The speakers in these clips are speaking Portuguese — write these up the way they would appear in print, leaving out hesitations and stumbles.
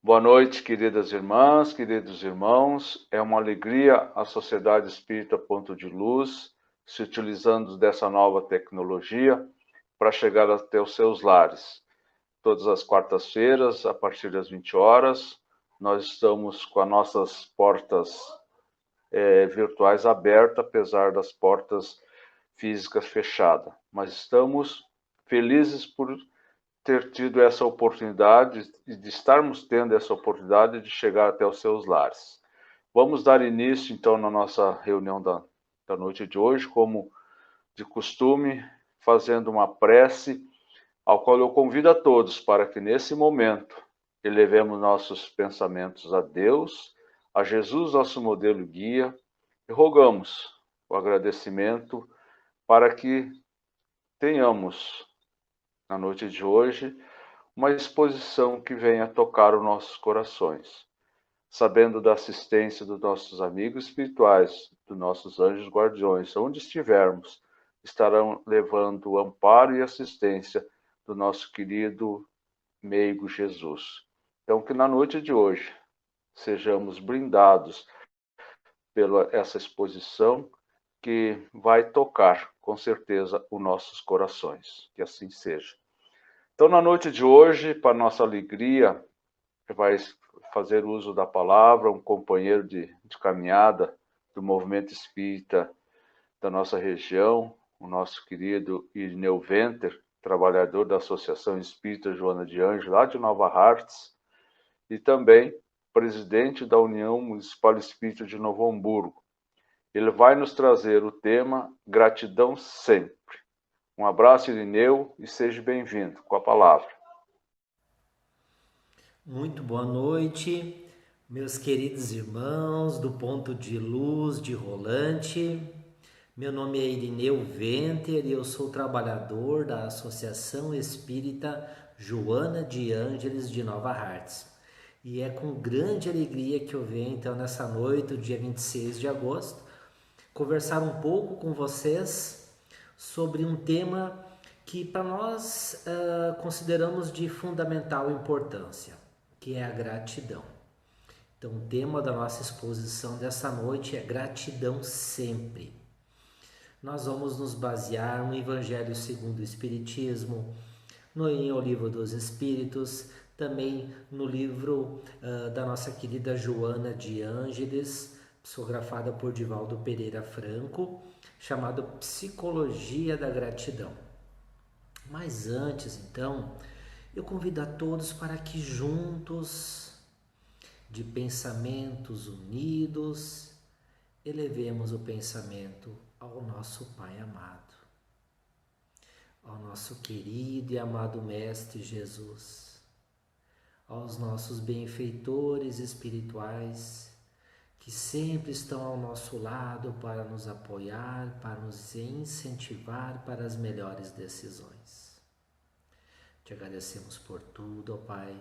Boa noite, queridas irmãs, queridos irmãos. É uma alegria a Sociedade Espírita Ponto de Luz se utilizando dessa nova tecnologia para chegar até os seus lares. Todas as quartas-feiras, a partir das 20 horas, nós estamos com as nossas portas virtuais abertas, apesar das portas físicas fechadas. Mas estamos felizes por ter tido essa oportunidade e de estarmos tendo essa oportunidade de chegar até os seus lares. Vamos dar início, então, na nossa reunião da noite de hoje, como de costume, fazendo uma prece, ao qual eu convido a todos para que, nesse momento, elevemos nossos pensamentos a Deus, a Jesus, nosso modelo guia, e rogamos o agradecimento para que tenhamos, na noite de hoje, uma exposição que venha tocar os nossos corações, sabendo da assistência dos nossos amigos espirituais, dos nossos anjos guardiões, onde estivermos, estarão levando o amparo e assistência do nosso querido meigo Jesus. Então, que na noite de hoje sejamos brindados pela essa exposição que vai tocar, com certeza, os nossos corações. Que assim seja. Então, na noite de hoje, para nossa alegria, vai fazer uso da palavra um companheiro de caminhada do movimento espírita da nossa região, o nosso querido Irineu Venter, trabalhador da Associação Espírita Joana de Ângeles, lá de Nova Hartz, e também presidente da União Municipal Espírita de Novo Hamburgo. Ele vai nos trazer o tema Gratidão Sempre. Um abraço, Irineu, e seja bem-vindo com a palavra. Muito boa noite, meus queridos irmãos do Ponto de Luz de Rolante. Meu nome é Irineu Venter e eu sou trabalhador da Associação Espírita Joana de Ângeles de Nova Hartz. E é com grande alegria que eu venho então nessa noite, o dia 26 de agosto, conversar um pouco com vocês sobre um tema que para nós consideramos de fundamental importância, que é a gratidão. Então, o tema da nossa exposição dessa noite é gratidão sempre. Nós vamos nos basear no Evangelho segundo o Espiritismo, no Livro dos Espíritos, também no livro da nossa querida Joana de Ângeles, psicografada por Divaldo Pereira Franco, chamado Psicologia da Gratidão. Mas antes, então, eu convido a todos para que juntos, de pensamentos unidos, elevemos o pensamento ao nosso Pai amado, ao nosso querido e amado Mestre Jesus, aos nossos benfeitores espirituais que sempre estão ao nosso lado para nos apoiar, para nos incentivar para as melhores decisões. Te agradecemos por tudo, ó Pai.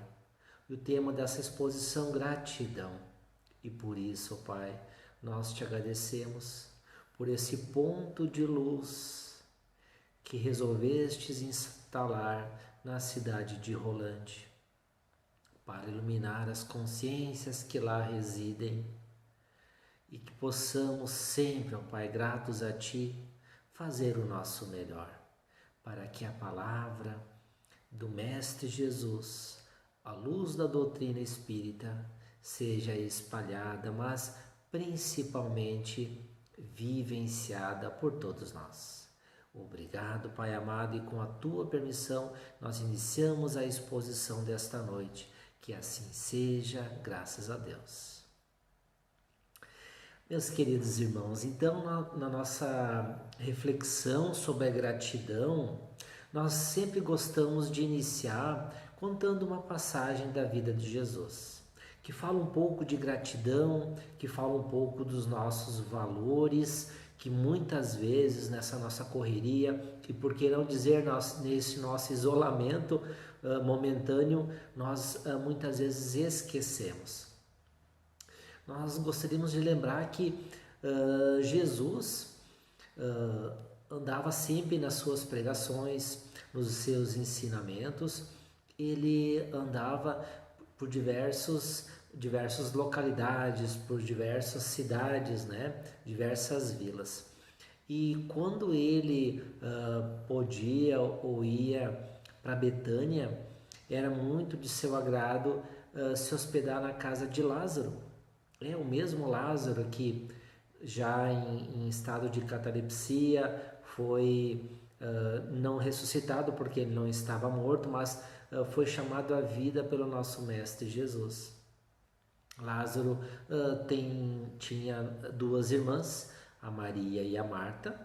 E o tema dessa exposição, gratidão. E por isso, ó Pai, nós te agradecemos por esse ponto de luz que resolvestes instalar na cidade de Rolante, para iluminar as consciências que lá residem e que possamos sempre, ó Pai, gratos a Ti, fazer o nosso melhor, para que a palavra do Mestre Jesus, a luz da doutrina espírita, seja espalhada, mas principalmente vivenciada por todos nós. Obrigado, Pai amado, e com a Tua permissão, nós iniciamos a exposição desta noite. Que assim seja, graças a Deus. Meus queridos irmãos, então na nossa reflexão sobre a gratidão, nós sempre gostamos de iniciar contando uma passagem da vida de Jesus, que fala um pouco de gratidão, que fala um pouco dos nossos valores, que muitas vezes nessa nossa correria, e por que não dizer nesse nosso isolamento momentâneo, nós muitas vezes esquecemos. Nós gostaríamos de lembrar que Jesus andava sempre nas suas pregações, nos seus ensinamentos, ele andava por diversas localidades, por diversas cidades, né? Diversas vilas. E quando ele podia ou ia para Betânia, era muito de seu agrado se hospedar na casa de Lázaro. É o mesmo Lázaro que já em estado de catalepsia foi não ressuscitado porque ele não estava morto, mas foi chamado à vida pelo nosso Mestre Jesus. Lázaro tinha duas irmãs, a Maria e a Marta,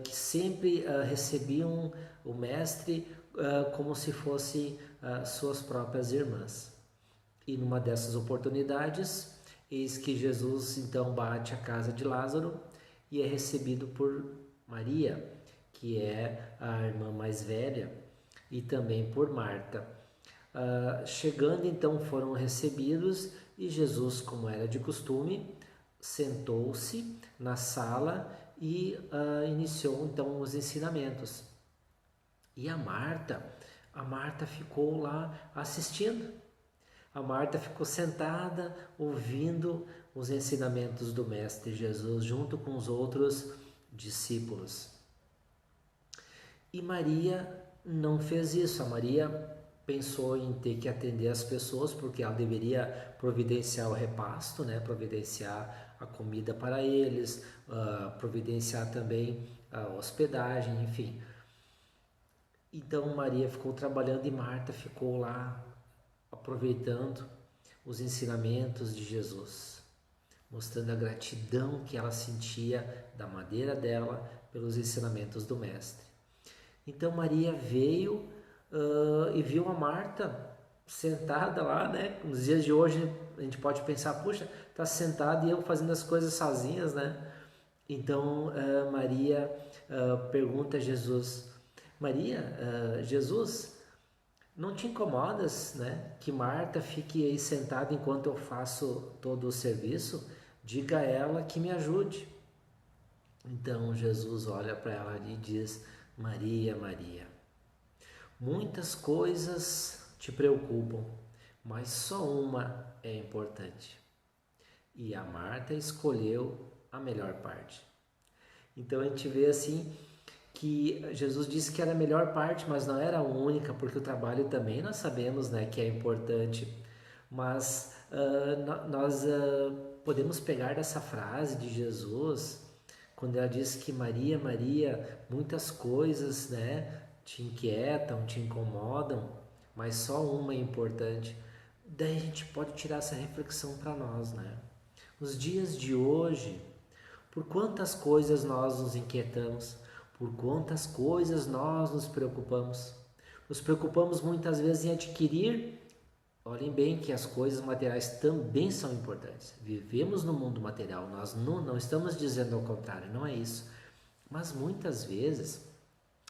que sempre recebiam o Mestre como se fossem suas próprias irmãs. E numa dessas oportunidades, eis que Jesus então bate a casa de Lázaro e é recebido por Maria, que é a irmã mais velha, e também por Marta. Chegando então foram recebidos e Jesus, como era de costume, sentou-se na sala e iniciou então os ensinamentos. E a Marta ficou lá assistindo. A Marta ficou sentada ouvindo os ensinamentos do Mestre Jesus junto com os outros discípulos. E Maria não fez isso. A Maria pensou em ter que atender as pessoas porque ela deveria providenciar o repasto, né? Providenciar a comida para eles, providenciar também a hospedagem, enfim. Então Maria ficou trabalhando e Marta ficou lá aproveitando os ensinamentos de Jesus, mostrando a gratidão que ela sentia da maneira dela pelos ensinamentos do Mestre. Então Maria veio e viu a Marta sentada lá, né? Nos dias de hoje a gente pode pensar, puxa, tá sentada e eu fazendo as coisas sozinhas, né? Então Maria pergunta a Jesus, Maria, Jesus, não te incomodas, né, que Marta fique aí sentada enquanto eu faço todo o serviço? Diga a ela que me ajude. Então Jesus olha para ela e diz, Maria, Maria, muitas coisas te preocupam, mas só uma é importante. E a Marta escolheu a melhor parte. Então a gente vê assim que Jesus disse que era a melhor parte, mas não era a única, porque o trabalho também nós sabemos, né, que é importante. Mas nós podemos pegar dessa frase de Jesus, quando ela diz que Maria, Maria, muitas coisas, né, te inquietam, te incomodam, mas só uma é importante. Daí a gente pode tirar essa reflexão para nós, né? Nos dias de hoje, por quantas coisas nós nos inquietamos, por quantas coisas nós nos preocupamos. Nos preocupamos muitas vezes em adquirir. Olhem bem que as coisas materiais também são importantes. Vivemos no mundo material, nós não estamos dizendo ao contrário, não é isso. Mas muitas vezes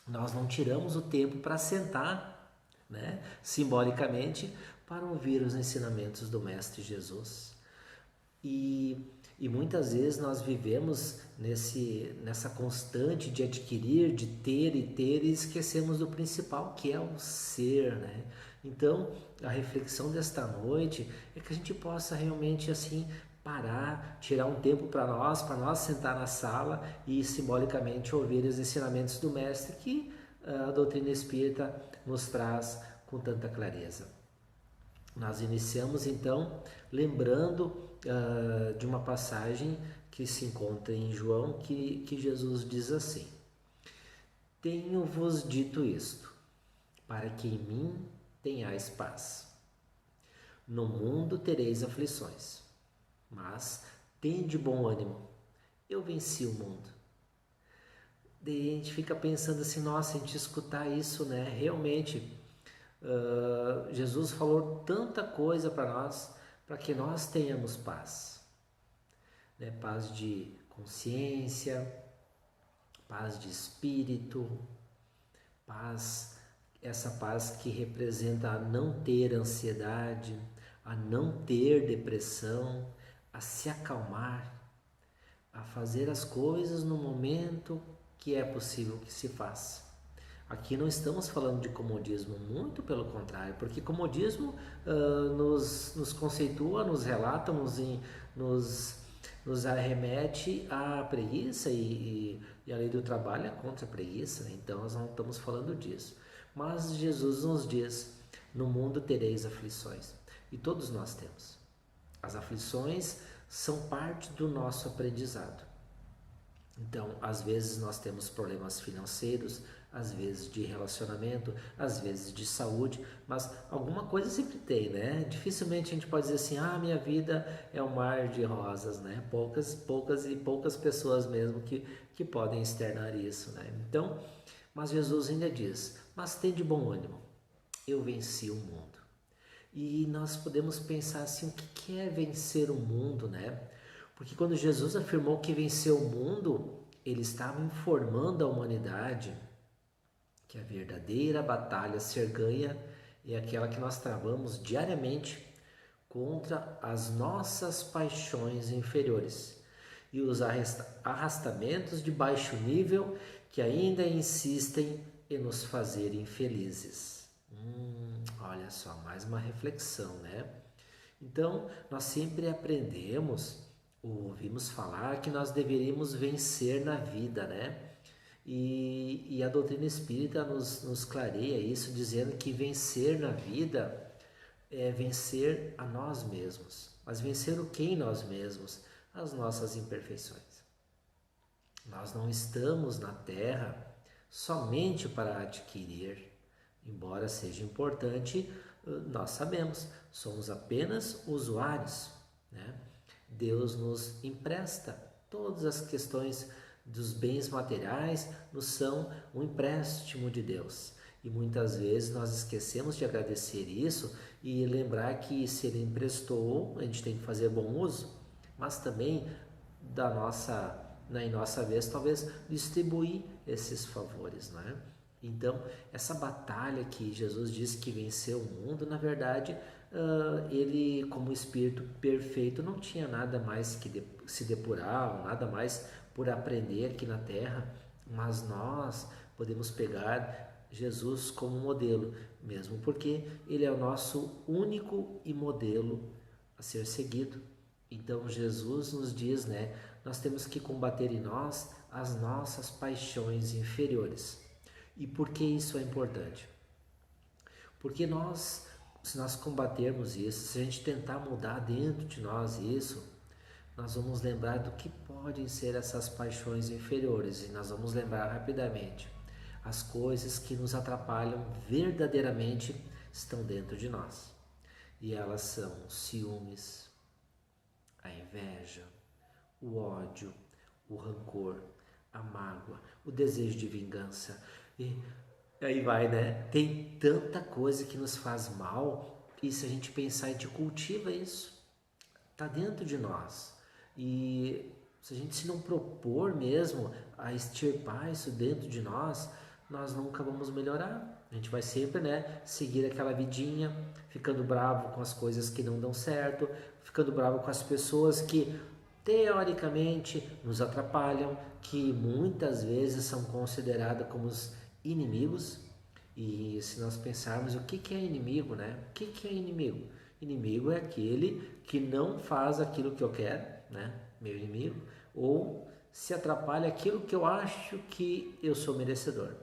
nós não tiramos o tempo para sentar, né, simbolicamente, para ouvir os ensinamentos do Mestre Jesus. E muitas vezes nós vivemos nessa constante de adquirir, de ter e esquecemos do principal, que é o ser, né? Então, a reflexão desta noite é que a gente possa realmente assim parar, tirar um tempo para nós sentar na sala e simbolicamente ouvir os ensinamentos do Mestre que a doutrina espírita nos traz com tanta clareza. Nós iniciamos então lembrando de uma passagem que se encontra em João, que Jesus diz assim: Tenho-vos dito isto, para que em mim tenhais paz. No mundo tereis aflições, mas tende bom ânimo, eu venci o mundo. Daí a gente fica pensando assim, nossa, a gente escutar isso, né? Realmente, Jesus falou tanta coisa para nós, para que nós tenhamos paz, né? Paz de consciência, paz de espírito, paz, essa paz que representa a não ter ansiedade, a não ter depressão, a se acalmar, a fazer as coisas no momento que é possível que se faça, Aqui não estamos falando de comodismo, muito pelo contrário, porque comodismo nos conceitua, nos relata, nos arremete à preguiça e a lei do trabalho é contra a preguiça, né? Então nós não estamos falando disso. Mas Jesus nos diz: no mundo tereis aflições, e todos nós temos. As aflições são parte do nosso aprendizado. Então, às vezes nós temos problemas financeiros, às vezes de relacionamento, às vezes de saúde, mas alguma coisa sempre tem, né? Dificilmente a gente pode dizer assim: ah, minha vida é um mar de rosas, né? Poucas pessoas mesmo que podem externar isso, né? Então, mas Jesus ainda diz: mas tende bom ânimo, eu venci o mundo. E nós podemos pensar assim: o que é vencer o mundo, né? Porque quando Jesus afirmou que venceu o mundo, ele estava informando a humanidade que a verdadeira batalha a ser ganha é aquela que nós travamos diariamente contra as nossas paixões inferiores e os arrastamentos de baixo nível que ainda insistem em nos fazer infelizes. Olha só, mais uma reflexão, né? Então, nós sempre aprendemos, ouvimos falar que nós deveríamos vencer na vida, né? E a doutrina espírita nos clareia isso, dizendo que vencer na vida é vencer a nós mesmos. Mas vencer o que em nós mesmos? As nossas imperfeições. Nós não estamos na Terra somente para adquirir, embora seja importante, nós sabemos, somos apenas usuários, né? Deus nos empresta todas as questões dos bens materiais, nos são um empréstimo de Deus. E muitas vezes nós esquecemos de agradecer isso e lembrar que se Ele emprestou, a gente tem que fazer bom uso, mas também em nossa vez, talvez distribuir esses favores, né? Então, essa batalha que Jesus disse que venceu o mundo, na verdade, ele, como Espírito perfeito, não tinha nada mais que se depurar, nada mais por aprender aqui na Terra, mas nós podemos pegar Jesus como modelo, mesmo porque ele é o nosso único e modelo a ser seguido. Então, Jesus nos diz, né, nós temos que combater em nós as nossas paixões inferiores. E por que isso é importante? Porque se nós combatermos isso, se a gente tentar mudar dentro de nós isso, nós vamos lembrar do que podem ser essas paixões inferiores. E nós vamos lembrar rapidamente. As coisas que nos atrapalham verdadeiramente estão dentro de nós. E elas são o ciúmes, a inveja, o ódio, o rancor, a mágoa, o desejo de vingança. E aí vai, né? Tem tanta coisa que nos faz mal e se a gente pensar, a gente cultiva isso. Está dentro de nós. E se a gente se não propor mesmo a extirpar isso dentro de nós, nós nunca vamos melhorar. A gente vai sempre, né, seguir aquela vidinha, ficando bravo com as coisas que não dão certo, ficando bravo com as pessoas que teoricamente nos atrapalham, que muitas vezes são consideradas como os inimigos. E se nós pensarmos o que é inimigo, né? O que é inimigo? Inimigo é aquele que não faz aquilo que eu quero, né? Meu inimigo. Ou se atrapalha aquilo que eu acho que eu sou merecedor.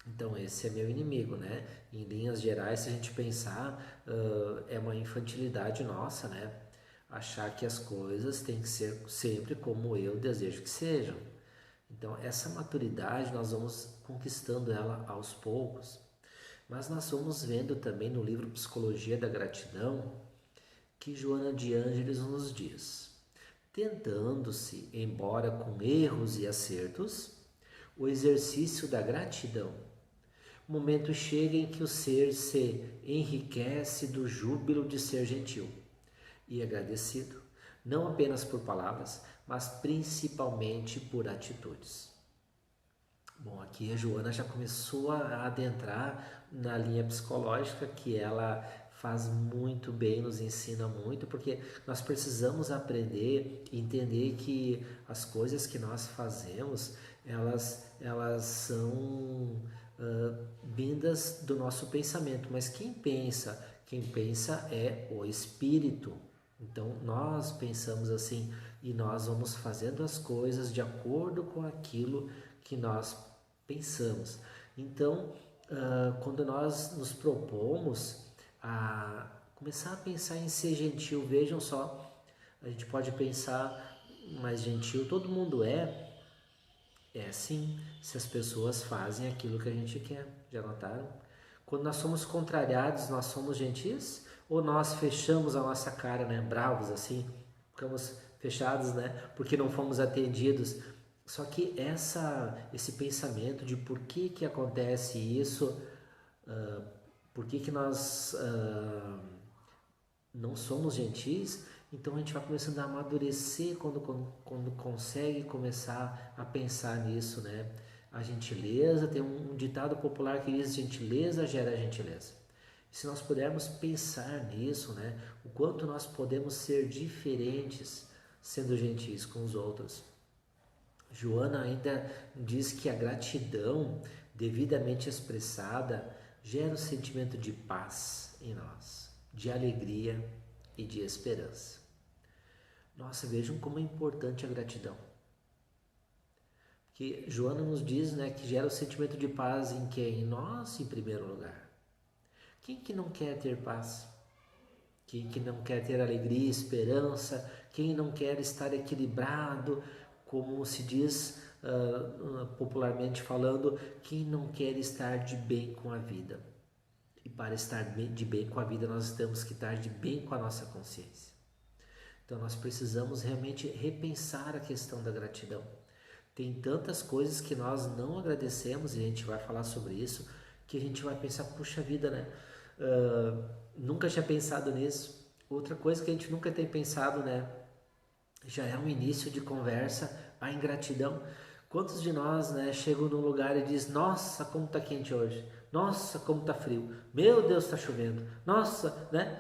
Então esse é meu inimigo, né? Em linhas gerais, se a gente pensar, é uma infantilidade nossa, né? Achar que as coisas têm que ser sempre como eu desejo que sejam. Então essa maturidade nós vamos conquistando ela aos poucos. Mas nós vamos vendo também no livro Psicologia da Gratidão que Joana de Ângeles nos diz: tentando-se, embora com erros e acertos, o exercício da gratidão. O momento chega em que o ser se enriquece do júbilo de ser gentil e agradecido, não apenas por palavras, mas principalmente por atitudes. Bom, aqui a Joana já começou a adentrar na linha psicológica, que ela faz muito bem, nos ensina muito, porque nós precisamos aprender e entender que as coisas que nós fazemos, elas são vindas do nosso pensamento, mas quem pensa é o Espírito. Então nós pensamos assim e nós vamos fazendo as coisas de acordo com aquilo que nós pensamos. Então, quando nós nos propomos a começar a pensar em ser gentil, vejam só, a gente pode pensar mais gentil, todo mundo é sim, se as pessoas fazem aquilo que a gente quer. Já notaram? Quando nós somos contrariados, nós somos gentis? Ou nós fechamos a nossa cara, né? Bravos assim, ficamos fechados, né? Porque não fomos atendidos. Só que esse pensamento de por que acontece isso, por que nós não somos gentis, então a gente vai começando a amadurecer quando consegue começar a pensar nisso, né? A gentileza, tem um ditado popular que diz: gentileza gera gentileza. E se nós pudermos pensar nisso, né? O quanto nós podemos ser diferentes sendo gentis com os outros. Joana ainda diz que a gratidão devidamente expressada gera um sentimento de paz em nós, de alegria e de esperança. Nossa, vejam como é importante a gratidão. Porque Joana nos diz, né, que gera o sentimento de paz em quem? Em nós, em primeiro lugar. Quem que não quer ter paz? Quem que não quer ter alegria, esperança? Quem não quer estar equilibrado? Como se diz popularmente falando, quem não quer estar de bem com a vida? E para estar de bem com a vida, nós temos que estar de bem com a nossa consciência. Então nós precisamos realmente repensar a questão da gratidão. Tem tantas coisas que nós não agradecemos, e a gente vai falar sobre isso, que a gente vai pensar, puxa vida, né? Nunca tinha pensado nisso. Outra coisa que a gente nunca tem pensado, né? Já é um início de conversa, a ingratidão. Quantos de nós, né, chegam num lugar e diz: nossa, como tá quente hoje, nossa, como tá frio, meu Deus, tá chovendo, nossa, né?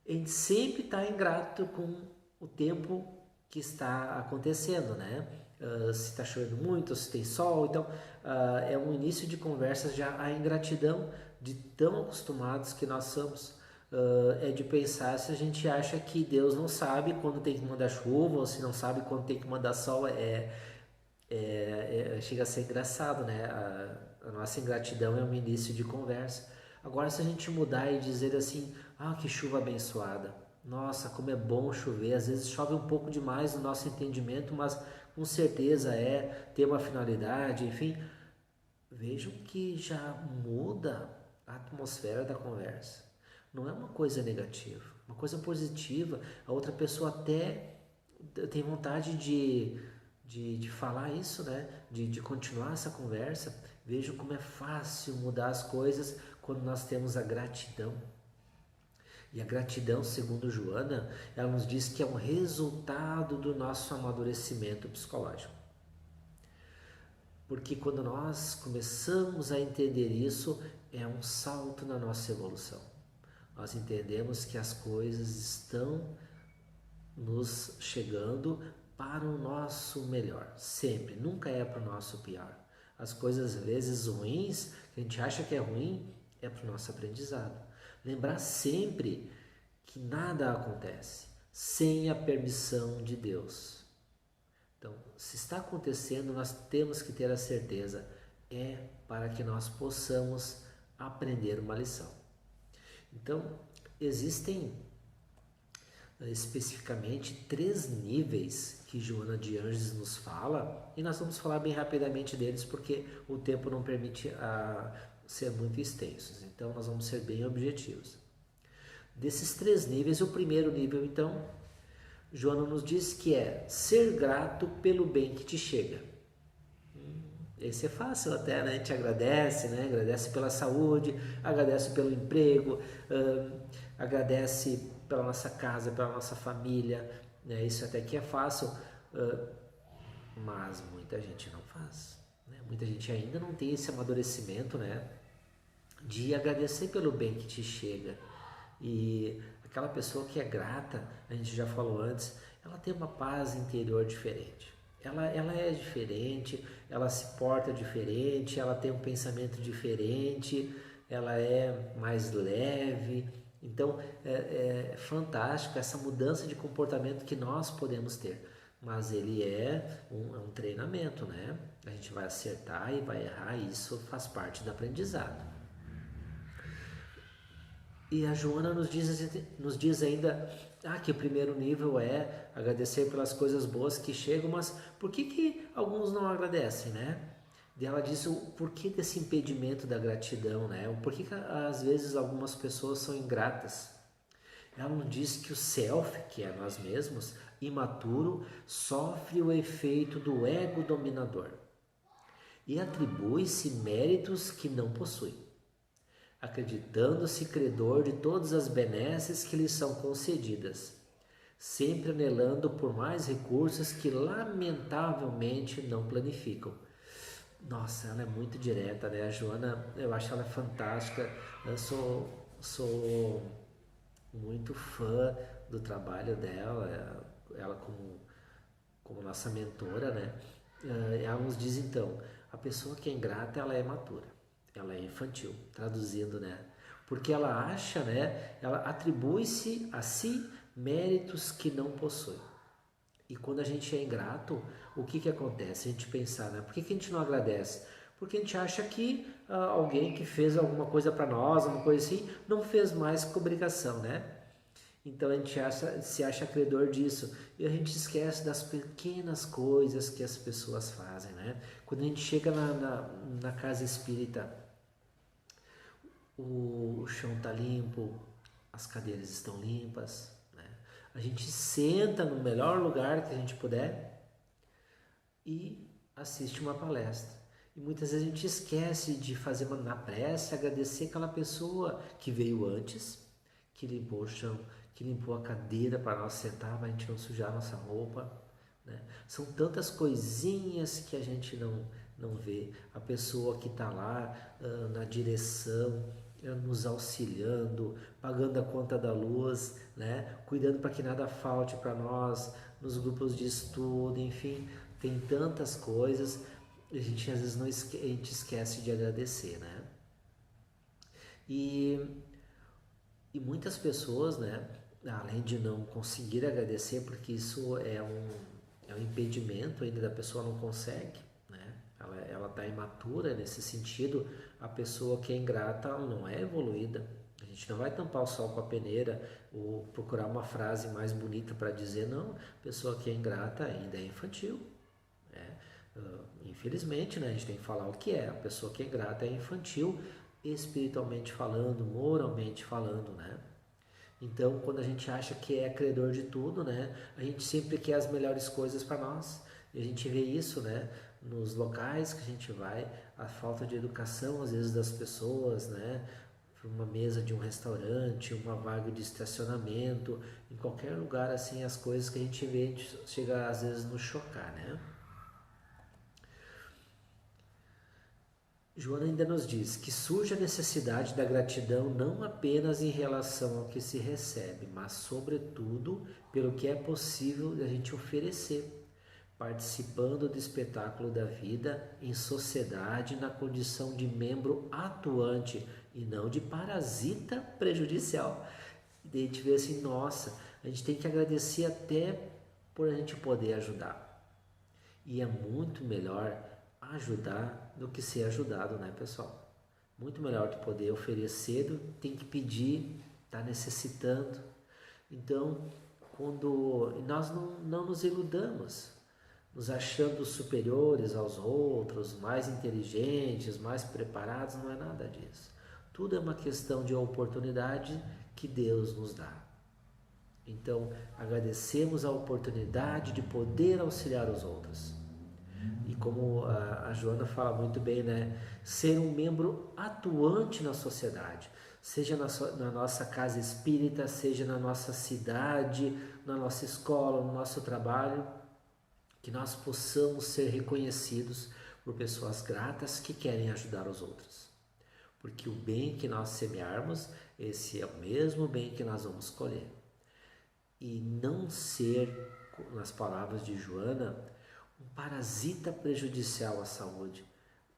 A gente sempre está ingrato com o tempo que está acontecendo, né? Se está chovendo muito, se tem sol, então é um início de conversas já a ingratidão de tão acostumados que nós somos. É de pensar se a gente acha que Deus não sabe quando tem que mandar chuva ou se não sabe quando tem que mandar sol. Chega a ser engraçado, né? A nossa ingratidão é um início de conversa. Agora, se a gente mudar e dizer assim: ah, que chuva abençoada, nossa, como é bom chover. Às vezes chove um pouco demais no nosso entendimento, mas com certeza tem uma finalidade, enfim. Vejam que já muda a atmosfera da conversa. Não é uma coisa negativa, uma coisa positiva. A outra pessoa até tem vontade de falar isso, né? De continuar essa conversa. Vejam como é fácil mudar as coisas quando nós temos a gratidão. E a gratidão, segundo Joana, ela nos diz que é um resultado do nosso amadurecimento psicológico. Porque quando nós começamos a entender isso, é um salto na nossa evolução. Nós entendemos que as coisas estão nos chegando para o nosso melhor, sempre, nunca é para o nosso pior. As coisas às vezes ruins, que a gente acha que é ruim, é para o nosso aprendizado. Lembrar sempre que nada acontece sem a permissão de Deus. Então, se está acontecendo, nós temos que ter a certeza, é para que nós possamos aprender uma lição. Então, existem especificamente 3 níveis que Joana de Anjos nos fala, e nós vamos falar bem rapidamente deles porque o tempo não permite ser muito extensos, então nós vamos ser bem objetivos. Desses 3 níveis, o primeiro nível, então, Joana nos diz que é ser grato pelo bem que te chega. Esse é fácil até, né? A gente agradece, né? Agradece pela saúde, agradece pelo emprego, agradece pela nossa casa, pela nossa família, né? Isso até que é fácil, mas muita gente não faz, né? Muita gente ainda não tem esse amadurecimento, né? De agradecer pelo bem que te chega. E aquela pessoa que é grata, a gente já falou antes, ela tem uma paz interior diferente. Ela é diferente, ela se porta diferente, ela tem um pensamento diferente, ela é mais leve. Então é fantástico essa mudança de comportamento que nós podemos ter. Mas ele é um treinamento, né? A gente vai acertar e vai errar, e isso faz parte do aprendizado. E a Joana nos diz ainda que o primeiro nível é agradecer pelas coisas boas que chegam, mas por que alguns não agradecem, né? E ela diz o porquê desse impedimento da gratidão, né? O porquê que às vezes algumas pessoas são ingratas. Ela nos diz que o self, que é nós mesmos, imaturo, sofre o efeito do ego dominador e atribui-se méritos que não possui, acreditando-se credor de todas as benesses que lhe são concedidas, sempre anelando por mais recursos que lamentavelmente não planificam. Nossa, ela é muito direta, né? A Joana, eu acho ela fantástica. Eu sou muito fã do trabalho dela, ela como nossa mentora, né? Ela nos diz então, a pessoa que é ingrata, ela é matura, ela é infantil, traduzindo, né? Porque ela acha, né? Ela atribui-se a si méritos que não possui. E quando a gente é ingrato, o que acontece? A gente pensar, né? Por que a gente não agradece? Porque a gente acha que alguém que fez alguma coisa para nós, alguma coisa assim, não fez mais que obrigação, né? Então a gente se acha credor disso e a gente esquece das pequenas coisas que as pessoas fazem, né? Quando a gente chega na casa espírita, o chão está limpo, as cadeiras estão limpas, né? A gente senta no melhor lugar que a gente puder e assiste uma palestra. E muitas vezes a gente esquece de fazer na prece, agradecer aquela pessoa que veio antes, que limpou o chão, que limpou a cadeira para nós sentar, para a gente não sujar a nossa roupa. Né? São tantas coisinhas que a gente não vê. A pessoa que está lá na direção, nos auxiliando, pagando a conta da luz, né? Cuidando para que nada falte para nós, nos grupos de estudo, enfim, tem tantas coisas. A gente às vezes a gente esquece de agradecer, né? E muitas pessoas, né, além de não conseguir agradecer, porque isso é um impedimento ainda da pessoa não consegue, né? Ela está imatura nesse sentido. A pessoa que é ingrata, ela não é evoluída. A gente não vai tampar o sol com a peneira ou procurar uma frase mais bonita para dizer, não, a pessoa que é ingrata ainda é infantil. Né? Infelizmente, né, a gente tem que falar o que é. A pessoa que é ingrata é infantil, espiritualmente falando, moralmente falando, né? Então, quando a gente acha que é credor de tudo, né, a gente sempre quer as melhores coisas para nós. E a gente vê isso, né, nos locais que a gente vai, a falta de educação às vezes das pessoas, né, uma mesa de um restaurante, uma vaga de estacionamento, em qualquer lugar assim, as coisas que a gente vê, a gente chega às vezes a nos chocar, né? Joana ainda nos diz que surge a necessidade da gratidão não apenas em relação ao que se recebe, mas sobretudo pelo que é possível a gente oferecer, participando do espetáculo da vida em sociedade na condição de membro atuante e não de parasita prejudicial. E a gente vê assim, nossa, a gente tem que agradecer até por a gente poder ajudar. E é muito melhor ajudar do que ser ajudado, né, pessoal? Muito melhor que poder oferecer do que tem que pedir, tá necessitando. Então, quando nós não nos iludamos, nos achando superiores aos outros, mais inteligentes, mais preparados, não é nada disso. Tudo é uma questão de oportunidade que Deus nos dá. Então, agradecemos a oportunidade de poder auxiliar os outros. E como a Joana fala muito bem, né? Ser um membro atuante na sociedade, seja na nossa casa espírita, seja na nossa cidade, na nossa escola, no nosso trabalho, que nós possamos ser reconhecidos por pessoas gratas que querem ajudar os outros. Porque o bem que nós semearmos, esse é o mesmo bem que nós vamos colher. E não ser, nas palavras de Joana, um parasita prejudicial à saúde.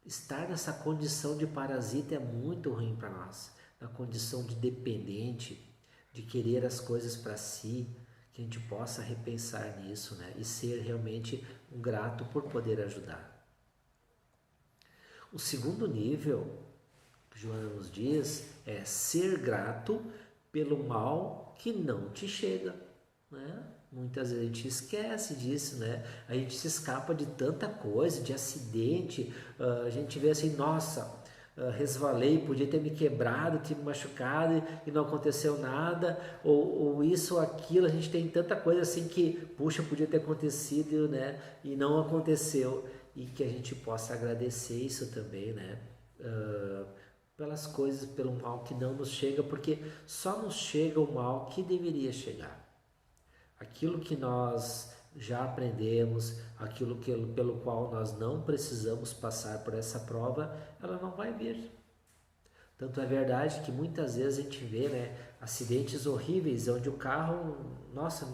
Estar nessa condição de parasita é muito ruim para nós, na condição de dependente, de querer as coisas para si, que a gente possa repensar nisso, né? E ser realmente um grato por poder ajudar. O segundo nível, que Joana nos diz, é ser grato pelo mal que não te chega, né? Muitas vezes a gente esquece disso, né? A gente se escapa de tanta coisa, de acidente, a gente vê assim, nossa, resvalei, podia ter me quebrado, ter me machucado e não aconteceu nada, ou isso ou aquilo, a gente tem tanta coisa assim que, puxa, podia ter acontecido, né? E não aconteceu, e que a gente possa agradecer isso também, né? Pelas coisas, pelo mal que não nos chega, porque só nos chega o mal que deveria chegar. Aquilo que nós já aprendemos, aquilo pelo qual nós não precisamos passar por essa prova, ela não vai vir. Tanto é verdade que muitas vezes a gente vê, né, acidentes horríveis onde o carro, nossa,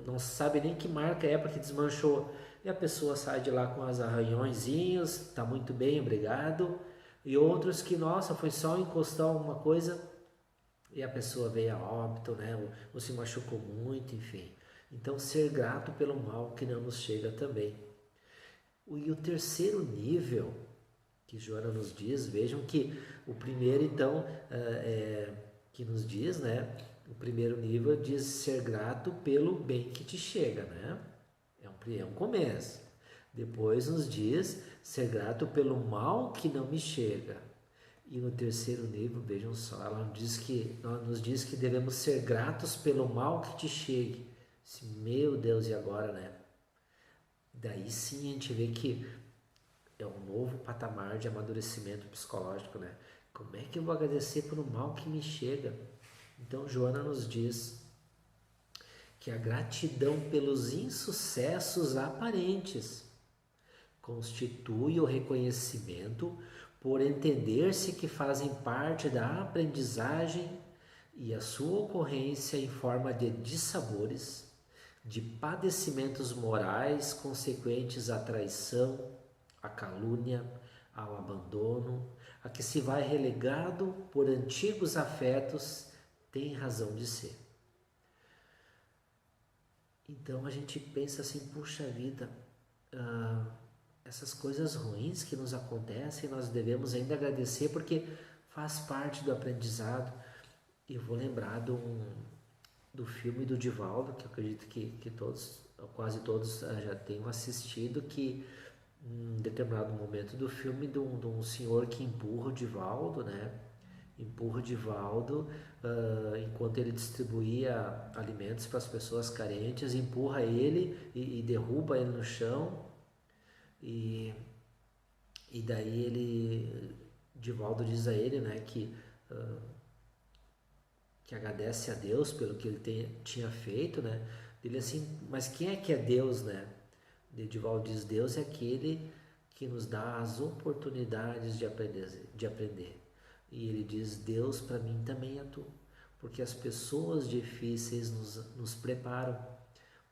não sabe nem que marca é porque desmanchou. E a pessoa sai de lá com as arranhõezinhos, está muito bem, obrigado. E outros que, nossa, foi só encostar alguma coisa e a pessoa veio a óbito, né, ou se machucou muito, enfim. Então, ser grato pelo mal que não nos chega também. E o terceiro nível que Joana nos diz, vejam que o primeiro, então, que nos diz, né? O primeiro nível diz ser grato pelo bem que te chega, né? É um começo. Depois nos diz ser grato pelo mal que não me chega. E no terceiro nível, vejam só, ela nos diz que devemos ser gratos pelo mal que te chegue. Meu Deus, e agora, né? Daí sim a gente vê que é um novo patamar de amadurecimento psicológico, né? Como é que eu vou agradecer pelo mal que me chega? Então Joana nos diz que a gratidão pelos insucessos aparentes constitui o reconhecimento por entender-se que fazem parte da aprendizagem e a sua ocorrência em forma de dissabores, de padecimentos morais consequentes à traição, à calúnia, ao abandono, a que se vai relegado por antigos afetos, tem razão de ser. Então a gente pensa assim, puxa vida, essas coisas ruins que nos acontecem, nós devemos ainda agradecer porque faz parte do aprendizado. E eu vou lembrar do filme do Divaldo, que eu acredito que todos, quase todos já tenham assistido, que em determinado momento do filme de um senhor que empurra o Divaldo, né? Empurra o Divaldo enquanto ele distribuía alimentos para as pessoas carentes, empurra ele e derruba ele no chão e daí Divaldo diz a ele, né, que agradece a Deus pelo que ele tinha feito, né? Ele assim, mas quem é que é Deus, né? Divaldo diz, Deus é aquele que nos dá as oportunidades de aprender. E ele diz, Deus para mim também é tu, porque as pessoas difíceis nos preparam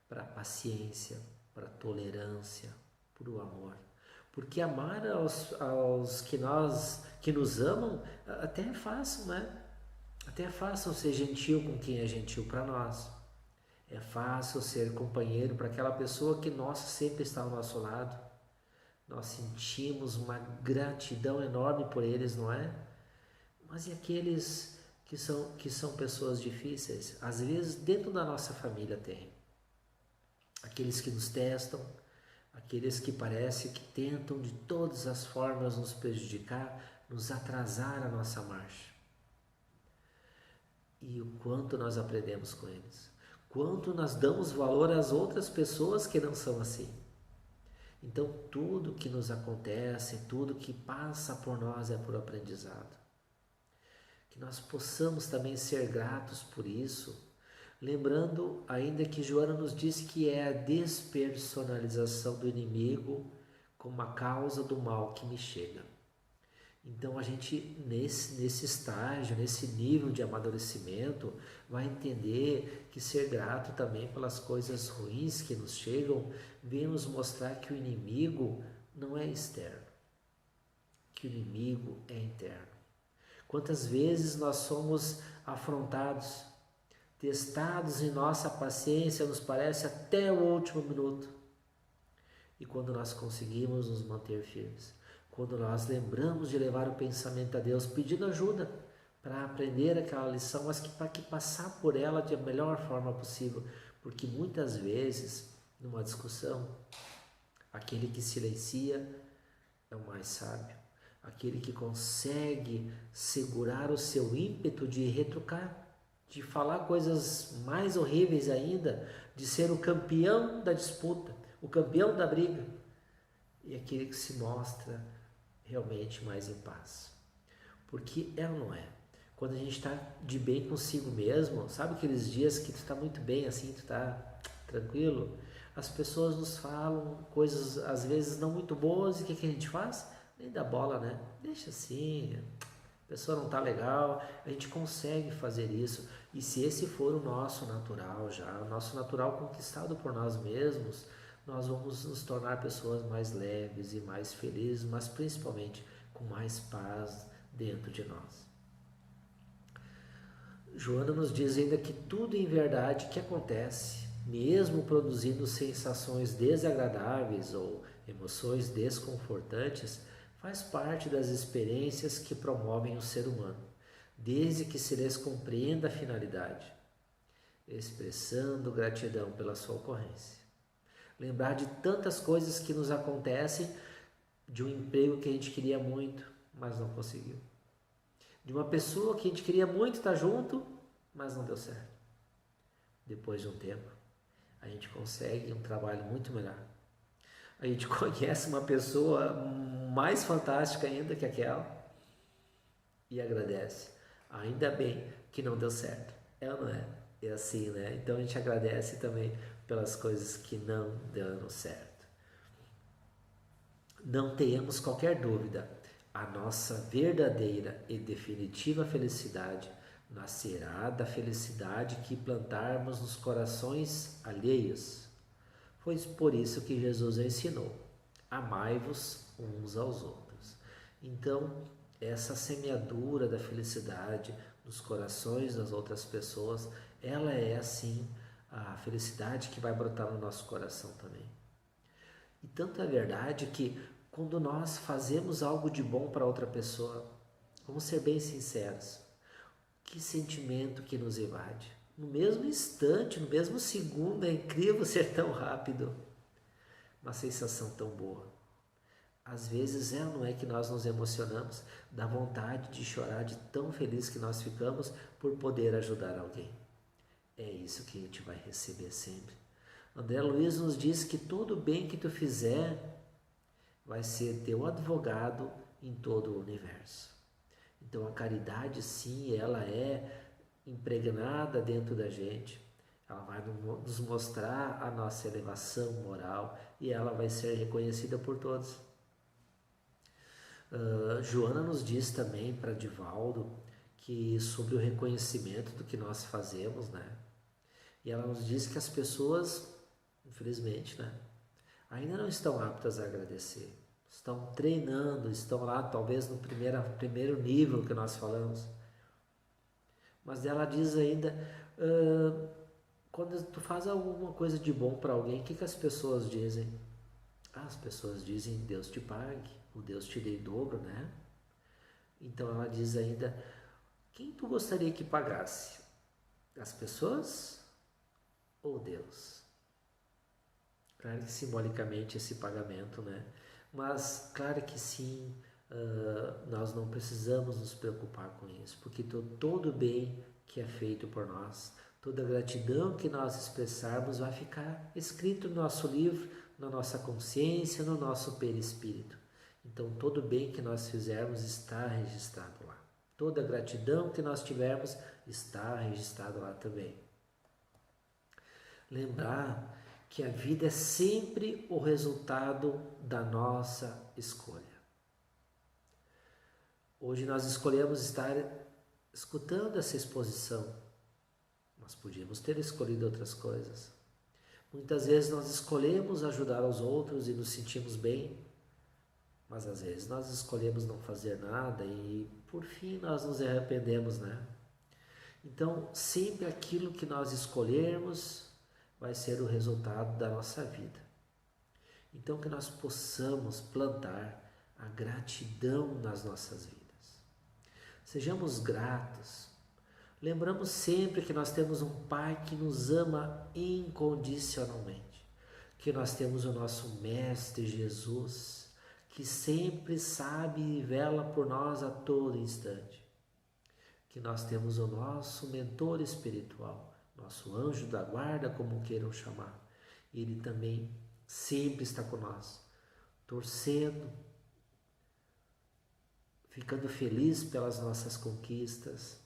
para a paciência, para a tolerância, para o amor. Porque amar aos que nos amam até é fácil, né? Até é fácil ser gentil com quem é gentil para nós. É fácil ser companheiro para aquela pessoa que sempre está ao nosso lado. Nós sentimos uma gratidão enorme por eles, não é? Mas e aqueles que são pessoas difíceis? Às vezes dentro da nossa família tem. Aqueles que nos testam, aqueles que parece que tentam de todas as formas nos prejudicar, nos atrasar a nossa marcha. E o quanto nós aprendemos com eles. Quanto nós damos valor às outras pessoas que não são assim. Então tudo que nos acontece, tudo que passa por nós é por aprendizado. Que nós possamos também ser gratos por isso, lembrando ainda que Joana nos diz que é a despersonalização do inimigo como a causa do mal que me chega. Então a gente nesse estágio, nesse nível de amadurecimento, vai entender que ser grato também pelas coisas ruins que nos chegam, vem nos mostrar que o inimigo não é externo, que o inimigo é interno. Quantas vezes nós somos afrontados, testados em nossa paciência, nos parece até o último minuto. E quando nós conseguimos nos manter firmes, quando nós lembramos de levar o pensamento a Deus, pedindo ajuda para aprender aquela lição, mas para que passar por ela da melhor forma possível, porque muitas vezes, numa discussão, aquele que silencia é o mais sábio, aquele que consegue segurar o seu ímpeto de retrucar, de falar coisas mais horríveis ainda, de ser o campeão da disputa, o campeão da briga, e aquele que se mostra realmente mais em paz. Porque é ou não é? Quando a gente está de bem consigo mesmo, sabe aqueles dias que tu está muito bem assim, tu está tranquilo? As pessoas nos falam coisas às vezes não muito boas e o que a gente faz? Nem dá bola, né? Deixa assim, a pessoa não está legal, a gente consegue fazer isso. E se esse for o nosso natural já, o nosso natural conquistado por nós mesmos, nós vamos nos tornar pessoas mais leves e mais felizes, mas principalmente com mais paz dentro de nós. Joana nos diz ainda que tudo em verdade que acontece, mesmo produzindo sensações desagradáveis ou emoções desconfortantes, faz parte das experiências que promovem o ser humano, desde que se lhes compreenda a finalidade, expressando gratidão pela sua ocorrência. Lembrar de tantas coisas que nos acontecem, de um emprego que a gente queria muito, mas não conseguiu. De uma pessoa que a gente queria muito estar junto, mas não deu certo. Depois de um tempo, a gente consegue um trabalho muito melhor. A gente conhece uma pessoa mais fantástica ainda que aquela e agradece. Ainda bem que não deu certo. É ou não é? É assim, né? Então a gente agradece também pelas coisas que não deram certo. Não tenhamos qualquer dúvida, a nossa verdadeira e definitiva felicidade nascerá da felicidade que plantarmos nos corações alheios. Foi por isso que Jesus ensinou: amai-vos uns aos outros. Então, essa semeadura da felicidade nos corações das outras pessoas, ela é assim a felicidade que vai brotar no nosso coração também. E tanto é verdade que quando nós fazemos algo de bom para outra pessoa, vamos ser bem sinceros, que sentimento que nos invade. No mesmo instante, no mesmo segundo, é incrível ser tão rápido. Uma sensação tão boa. Às vezes é ou não é que nós nos emocionamos, dá vontade de chorar de tão feliz que nós ficamos por poder ajudar alguém. É isso que a gente vai receber sempre. André Luiz nos diz que todo bem que tu fizer vai ser teu advogado em todo o universo. Então a caridade, sim, ela é impregnada dentro da gente. Ela vai nos mostrar a nossa elevação moral e ela vai ser reconhecida por todos. Joana nos diz também para Divaldo que sobre o reconhecimento do que nós fazemos, né? E ela nos diz que as pessoas, infelizmente, né, ainda não estão aptas a agradecer. Estão treinando, estão lá talvez no primeiro nível que nós falamos. Mas ela diz ainda, quando tu faz alguma coisa de bom para alguém, o que as pessoas dizem? As pessoas dizem, Deus te pague, ou Deus te dê em dobro, né? Então ela diz ainda, quem tu gostaria que pagasse? As pessoas ou Deus? Claro que simbolicamente esse pagamento, né? Mas claro que sim, nós não precisamos nos preocupar com isso, porque todo bem que é feito por nós, toda gratidão que nós expressarmos vai ficar escrito no nosso livro, na nossa consciência, no nosso perispírito. Então todo bem que nós fizermos está registrado lá. Toda gratidão que nós tivermos está registrado lá também. Lembrar que a vida é sempre o resultado da nossa escolha. Hoje nós escolhemos estar escutando essa exposição. Nós podíamos ter escolhido outras coisas. Muitas vezes nós escolhemos ajudar os outros e nos sentimos bem, mas às vezes nós escolhemos não fazer nada e por fim nós nos arrependemos, né? Então, sempre aquilo que nós escolhermos vai ser o resultado da nossa vida. Então, que nós possamos plantar a gratidão nas nossas vidas. Sejamos gratos. Lembramos sempre que nós temos um Pai que nos ama incondicionalmente. Que nós temos o nosso Mestre Jesus, que sempre sabe e vela por nós a todo instante. Que nós temos o nosso mentor espiritual, nosso anjo da guarda, como queiram chamar. Ele também sempre está com nós, torcendo, ficando feliz pelas nossas conquistas.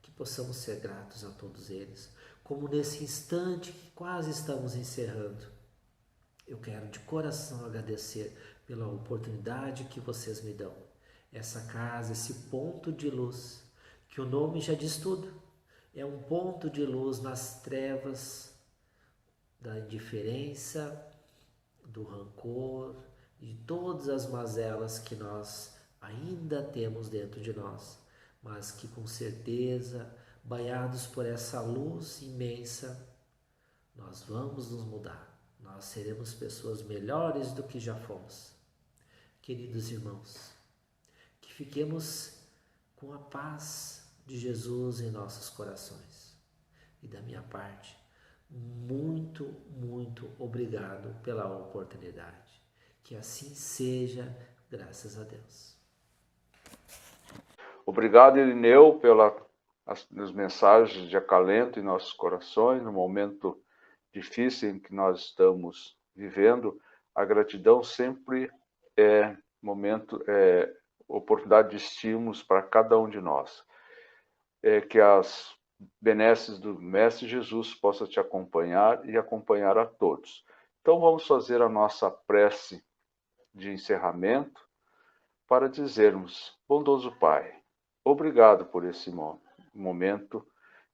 Que possamos ser gratos a todos eles, como nesse instante que quase estamos encerrando. Eu quero de coração agradecer pela oportunidade que vocês me dão. Essa casa, esse ponto de luz, que o nome já diz tudo. É um ponto de luz nas trevas da indiferença, do rancor, de todas as mazelas que nós ainda temos dentro de nós, mas que com certeza, banhados por essa luz imensa, nós vamos nos mudar. Nós seremos pessoas melhores do que já fomos. Queridos irmãos, que fiquemos com a paz de Jesus em nossos corações. E da minha parte, muito, muito obrigado pela oportunidade. Que assim seja, graças a Deus. Obrigado, Irineu, pelas mensagens de acalento em nossos corações, no momento difícil em que nós estamos vivendo. A gratidão sempre é oportunidade de estímulos para cada um de nós. Que as benesses do Mestre Jesus possam te acompanhar e acompanhar a todos. Então vamos fazer a nossa prece de encerramento para dizermos: bondoso Pai, obrigado por esse momento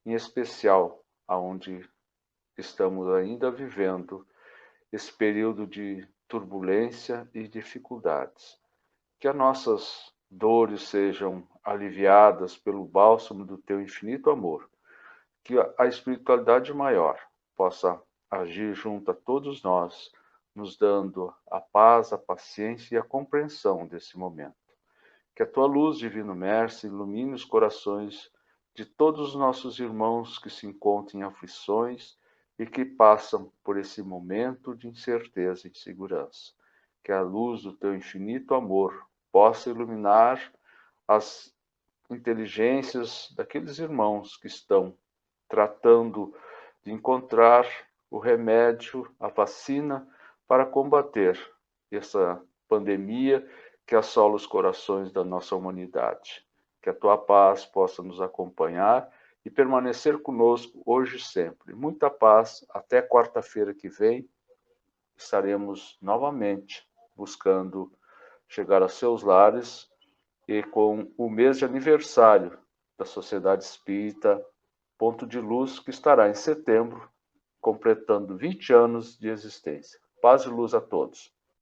em especial, onde estamos ainda vivendo esse período de turbulência e dificuldades. Que as nossas dores sejam aliviadas pelo bálsamo do teu infinito amor. Que a espiritualidade maior possa agir junto a todos nós, nos dando a paz, a paciência e a compreensão desse momento. Que a tua luz, Divino Mestre, ilumine os corações de todos os nossos irmãos que se encontram em aflições e que passam por esse momento de incerteza e insegurança. Que a luz do teu infinito amor possa iluminar as inteligências daqueles irmãos que estão tratando de encontrar o remédio, a vacina para combater essa pandemia que assola os corações da nossa humanidade. Que a tua paz possa nos acompanhar e permanecer conosco hoje e sempre. Muita paz. Até quarta-feira que vem estaremos novamente buscando chegar a seus lares e com o mês de aniversário da Sociedade Espírita Ponto de Luz, que estará em setembro, completando 20 anos de existência. Paz e luz a todos.